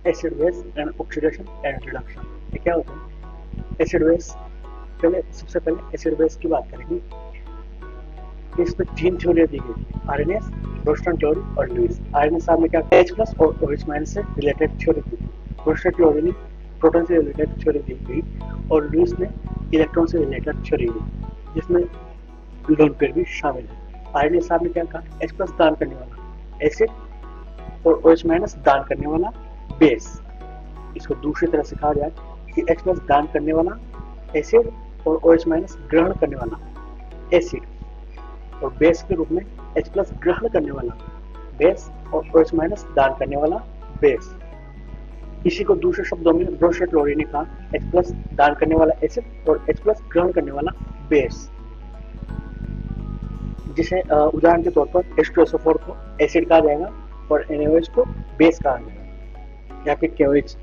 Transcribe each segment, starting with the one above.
Acid base and oxidation and reduction. ये क्या होता है? एसिड बेस, सबसे पहले एसिड बेस की बात करेंगे। इसमें 3 थ्योरी दी गई, आरएनएस, रोस्टन थ्योरी और लुईस। आरएनएस साहब ने क्या H+ और OH- से रिलेटेड थ्योरी दी थी। रोस्टन थ्योरी ने प्रोटॉन से रिलेटेड थ्योरी दी गई और लुईस ने इलेक्ट्रॉन से रिलेटेड थ्योरी दी, जिसमें लोन पेयर भी शामिल है। आरएनएस साहब ने क्या कहा? H+ दान करने वाला एसिड और OH- दान करने वाला बेस। इसको दूसरी तरह से कहा जाए कि H+ दान करने वाला एसिड और OH- ग्रहण करने वाला एसिड, और बेस के रूप में H+ ग्रहण करने वाला बेस और OH- दान करने वाला बेस। इसी को दूसरे शब्दों में ब्रोशेट-लोरी ने कहा H+ दान करने वाला एसिड और H+ ग्रहण करने वाला बेस, जिसे उदाहरण के तौर पर H2SO4 को एसिड कहा जाएगा और NaOH को बेस कहा जाएगा, या फिर KOH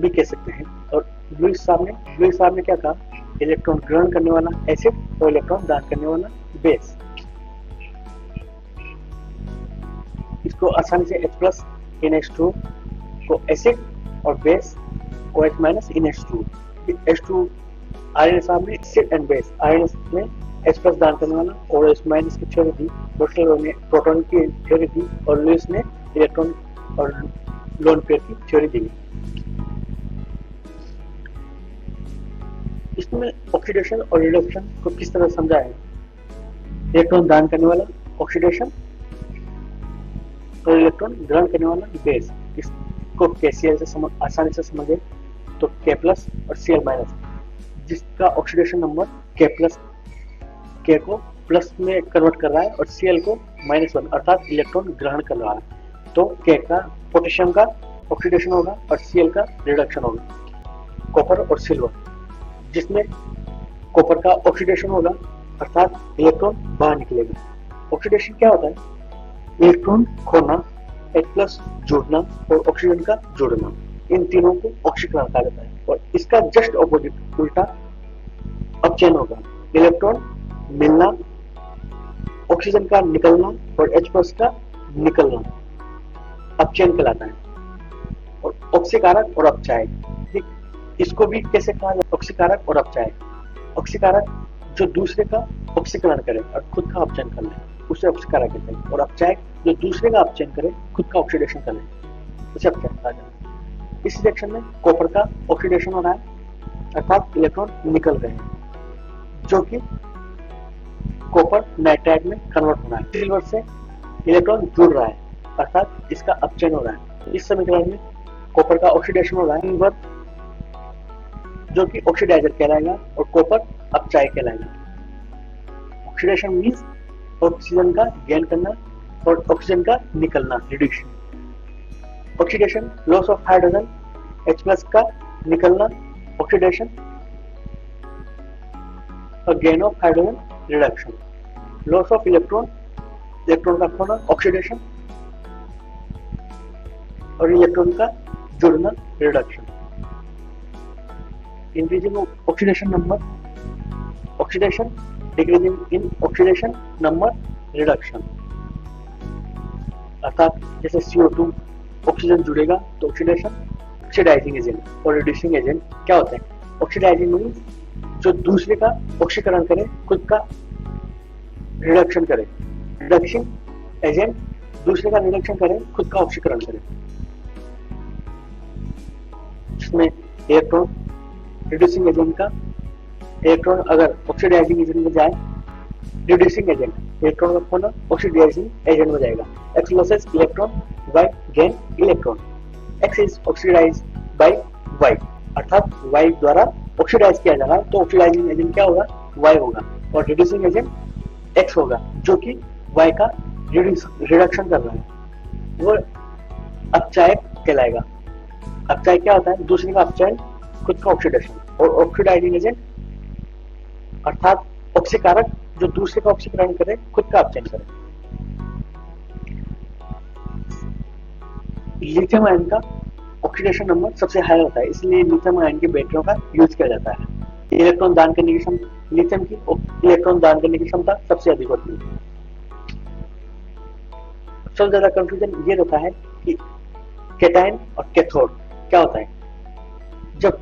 भी कह सकते हैं। और लुईस साहब ने क्या कहा? इलेक्ट्रॉन ग्रहण करने वाला एसिड और इलेक्ट्रॉन दान करने वाला बेस। इसको आसानी से H+ NH2 को एसिड और base OH- NH2। H2 RNS साहब ने एसिड एंड बेस, आरएनएस में H+ दान करने वाला और OH- की थ्योरी दी, बोस्टन ने प्रोटॉन की थ्योरी दी और लुईस ने इलेक्ट्रॉन और लोन पेयर की थ्योरी दी। इसमें ऑक्सीडेशन और रिडक्शन को किस तरह समझा है? इलेक्ट्रॉन दान करने वाला ऑक्सीडेशन और इलेक्ट्रॉन ग्रहण करने वाला बेस। इसको KCl से आसानी से समझे तो K+ और Cl-, जिसका ऑक्सीडेशन नंबर K को प्लस में कन्वर्ट कर रहा है और Cl को -1 अर्थात इलेक्ट्रॉन ग्रहण कर रहा है, तो K का पोटेशियम का ऑक्सीडेशन होगा और Cl का रिडक्शन होगा। कॉपर और सिल्वर, जिसमें कॉपर का ऑक्सीडेशन होगा अर्थात इलेक्ट्रॉन बाहर निकलेगा। ऑक्सीडेशन क्या होता है? इलेक्ट्रॉन खोना, H+ जोड़ना और ऑक्सीजन का जोड़ना, इन तीनों को ऑक्सीकरण कहा जाता है। और इसका जस्ट ऑपोजिट उल्टा अपचयन होगा, इलेक्ट्रॉन मिलना, ऑक्सीजन का निकलना और H+ का निकलना अपचयन कहलाता है। और ऑक्सीकारक और अपचायक, इसको भी कैसे कहा जाए? ऑक्सीकारक और अपचायक। ऑक्सीकारक जो दूसरे का ऑक्सीकरण करे और खुद का अपचयन कर ले, उसे ऑक्सीकारक कहते हैं। और अपचायक जो दूसरे का अपचयन करे, खुद का ऑक्सीडेशन कर ले, उसे अपचायक कहा जाता है। इस रिएक्शन में कॉपर का ऑक्सीडेशन हो रहा है अर्थात इलेक्ट्रॉन निकल रहे हैं, जो कि कॉपर नाइट्राइड में कन्वर्ट हो रहा है। सिल्वर से इलेक्ट्रॉन जुड़ रहा है अर्थात इसका अपचयन हो रहा है। इस समीकरण में कॉपर का ऑक्सीडेशन हो रहा है सिल्वर, जो कि ऑक्सीडाइजर कहलाएगा, और कॉपर अपचायक कहलाएगा। ऑक्सीडेशन मींस ऑक्सीजन का गेन करना और ऑक्सीजन का निकलना, reduction. Oxidation loss of hydrogen, H+ का निकलना ऑक्सीडेशन और gain of hydrogen reduction. Loss of electron, electron का खोना ऑक्सीडेशन और इलेक्ट्रॉन का जुड़ना reduction. Increasing oxidation number, oxidation, decreasing in oxidation number, reduction. अर्थात जैसे CO2 ऑक्सीजन जुड़ेगा तो ऑक्सीडेशन, ऑक्सीडाइजिंग एजेंट और रिड्यूसिंग एजेंट क्या होते हैं? ऑक्सीडाइजिंग मींस जो दूसरे का ऑक्सीकरण करे, खुद का रिडक्शन करे। रिडक्शन एजेंट दूसरे का रिडक्शन करे, खुद का ऑक्सीकरण करे, जिसमें इलेक्ट्रॉन रिड्यूसिंग एजेंट का, इलेक्ट्रॉन अगर ऑक्सीडाइजिंग एजेंट में जाए, रिड्यूसिंग एजेंट इलेक्ट्रॉन का खोना ऑक्सीडाइजिंग एजेंट में जाएगा। X loses electron, Y gain electron. X is oxidized by Y, अर्थात Y द्वारा ऑक्सीडाइज किया जा रहा है, तो ऑक्सीडाइजिंग एजेंट क्या होगा? Y होगा, और रिड्यूसिंग एजेंट X होगा, जो कि Y का रिडक्शन कर रहा है, वो अपचायक कहलाएगा। अपचायक क्या होता है? दूसरे का अपचयन, खुद का ऑक्सीडेशन। और ऑक्सीडाइजिंग एजेंट अर्थात ऑक्सीकारक जो दूसरे का ऑक्सीकरण करे, खुद का अपचयन करे। लिथियम आयन का ऑक्सीडेशन नंबर सबसे हाई होता है, इसलिए लिथियम आयन की बैटरियों का यूज किया जाता है। इलेक्ट्रॉन दान करने की क्षमता, लिथियम की इलेक्ट्रॉन दान करने की क्षमता सबसे अधिक होती है। सबसे ज्यादा कंफ्यूजन ये रहता है कि कैटायन और कैथोड, क्या होता है, जब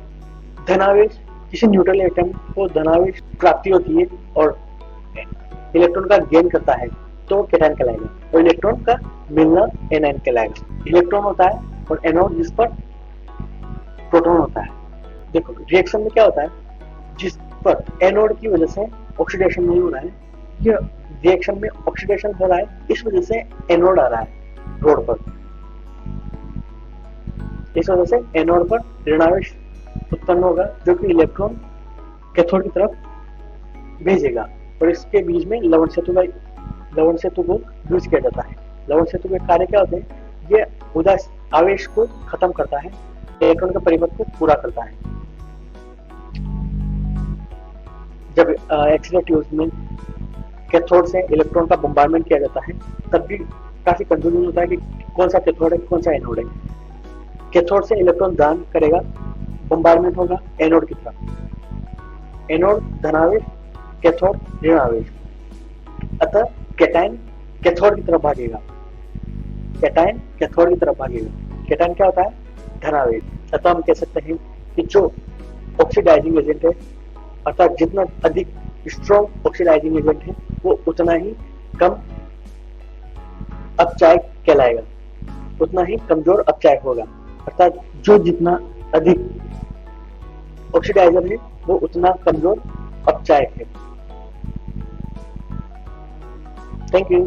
धनावेश किसी न्यूट्रल एटम को धनावेश प्राप्ति होती है और इलेक्ट्रॉन का गेन करता है तो कैटायन कहलाएगा, और इलेक्ट्रॉन का मिलना एनायन कहलाएगा। इलेक्ट्रॉन होता है और एनोड जिस पर प्रोटॉन होता है। देखो रिएक्शन में क्या होता है, जिस पर एनोड की वजह से ऑक्सीडेशन नहीं हो रहा है, ये रिएक्शन में ऑक्सीडेशन हो रहा है, इस वजह से एनोड आ रहा है रोड पर, इस वजह से एनोड पर ऋणावेश उत्पन्न होगा जो कि इलेक्ट्रॉन कैथोड की तरफ भेजेगा, और इसके बीच में लवण सेतु को यूज किया जाता है। लवण सेतु के कार्य क्या होते हैं, ये उदास आवेश को खत्म करता है, इलेक्ट्रॉन के परिपथ को पूरा करता है। जब एक्सीलर ट्यूब में कैथोड से इलेक्ट्रॉन का बम्बार्डमेंट किया जाता है तब भी काफी कंफ्यूजन होता है कि कौन सा कैथोड है कौन सा एनोड है। कैथोड से इलेक्ट्रॉन दान करेगा, बम्बार्डमेंट होगा एनोड की तरफ, एनोड धनावेश, कैथोड ऋणावेश, अतः कैटायन कैथोड की तरफ भागेगा, कैटायन कैथोड की तरफ भागेगा। कैटायन क्या होता है, धनावेश। अतः हम कह सकते हैं कि जो ऑक्सीडाइजिंग एजेंट है, अर्थात जितना अधिक स्ट्रॉन्ग ऑक्सीडाइजिंग एजेंट है वो उतना ही कम अपचायक कहलाएगा, उतना ही कमजोर अपचायक होगा। अर्थात जो जितना अधिक ऑक्सीडाइजर है वो उतना कमजोर अपचायक है। Thank you.